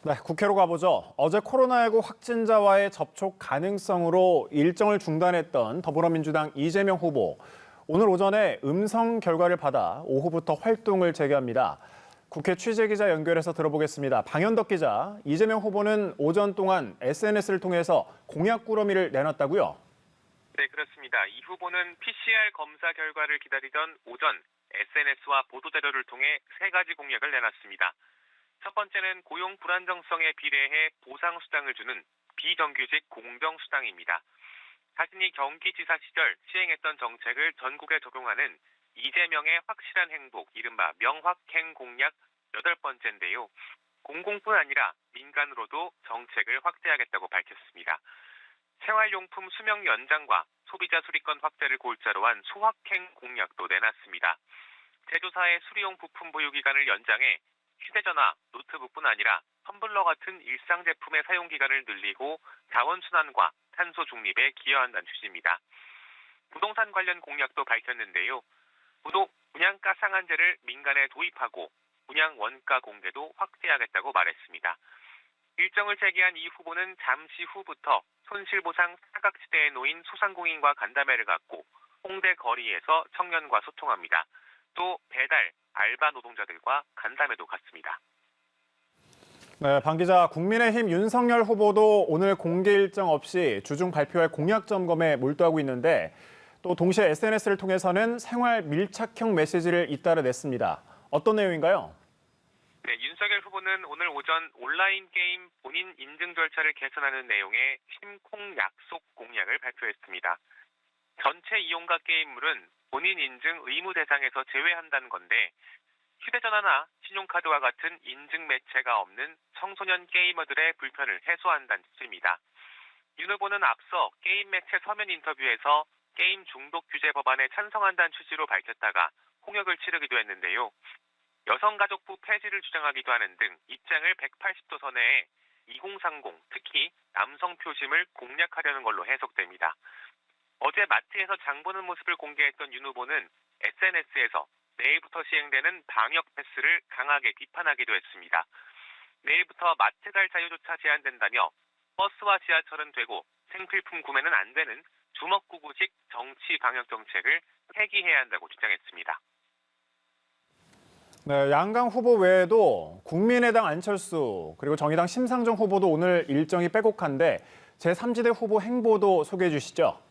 네, 국회로 가보죠. 어제 코로나19 확진자와의 접촉 가능성으로 일정을 중단했던 더불어민주당 이재명 후보. 오늘 오전에 음성 결과를 받아 오후부터 활동을 재개합니다. 국회 취재기자 연결해서 들어보겠습니다. 방현덕 기자, 이재명 후보는 오전 동안 SNS를 통해서 공약 꾸러미를 내놨다고요? 네, 그렇습니다. 이 후보는 PCR 검사 결과를 기다리던 오전 SNS와 보도자료를 통해 세 가지 공약을 내놨습니다. 첫 번째는 고용 불안정성에 비례해 보상수당을 주는 비정규직 공병수당입니다. 자신이 경기지사 시절 시행했던 정책을 전국에 적용하는 이재명의 확실한 행복, 이른바 명확행 공약 8번째인데요. 공공뿐 아니라 민간으로도 정책을 확대하겠다고 밝혔습니다. 생활용품 수명 연장과 소비자 수리권 확대를 골자로 한 소확행 공약도 내놨습니다. 제조사의 수리용 부품 보유 기간을 연장해 휴대전화, 노트북뿐 아니라 텀블러 같은 일상 제품의 사용 기간을 늘리고 자원순환과 탄소 중립에 기여한다는 취지입니다. 부동산 관련 공약도 밝혔는데요. 분양가 상한제를 민간에 도입하고 분양 원가 공개도 확대하겠다고 말했습니다. 일정을 재개한 이 후보는 잠시 후부터 손실보상 사각지대에 놓인 소상공인과 간담회를 갖고 홍대 거리에서 청년과 소통합니다. 또 배달, 알바 노동자들과 간담회도 갖습니다. 네, 방 기자, 국민의힘 윤석열 후보도 오늘 공개 일정 없이 주중 발표할 공약 점검에 몰두하고 있는데 또 동시에 SNS를 통해서는 생활 밀착형 메시지를 잇따라 냈습니다. 어떤 내용인가요? 네, 윤석열 후보는 오늘 오전 온라인 게임 본인 인증 절차를 개선하는 내용의 심콩 약속 공약을 발표했습니다. 전체 이용과 게임물은 본인 인증 의무 대상에서 제외한다는 건데 휴대전화나 신용카드와 같은 인증 매체가 없는 청소년 게이머들의 불편을 해소한다는 뜻입니다. 윤 후보는 앞서 게임 매체 서면 인터뷰에서 게임 중독 규제 법안에 찬성한다는 취지로 밝혔다가 홍역을 치르기도 했는데요. 여성가족부 폐지를 주장하기도 하는 등 입장을 180도 선회해 2030, 특히 남성 표심을 공략하려는 걸로 해석됩니다. 어제 마트에서 장 보는 모습을 공개했던 윤 후보는 SNS에서 내일부터 시행되는 방역 패스를 강하게 비판하기도 했습니다. 내일부터 마트 갈 자유조차 제한된다며 버스와 지하철은 되고 생필품 구매는 안 되는 주먹구구식 정치 방역 정책을 폐기해야 한다고 주장했습니다. 네, 양강 후보 외에도 국민의당 안철수 그리고 정의당 심상정 후보도 오늘 일정이 빼곡한데 제3지대 후보 행보도 소개해 주시죠.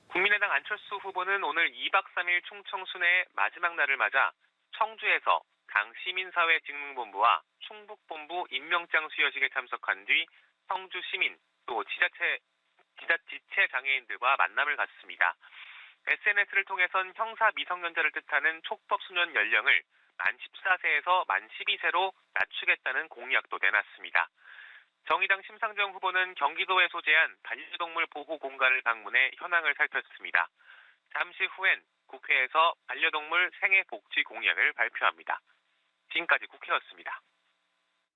국민의당 안철수 후보는 오늘 2박 3일 충청 순회 마지막 날을 맞아 청주에서 당 시민사회 직능본부와 충북본부 임명장 수여식에 참석한 뒤 청주 시민 또 지자체 장애인들과 만남을 갖습니다. SNS를 통해선 형사 미성년자를 뜻하는 촉법 수년 연령을 만 14세에서 만 12세로 낮추겠다는 공약도 내놨습니다. 정의당 심상정 후보는 경기도에 소재한 반려동물 보호 공간을 방문해 현황을 살폈습니다. 잠시 후엔 국회에서 반려동물 생애 복지 공약을 발표합니다. 지금까지 국회였습니다.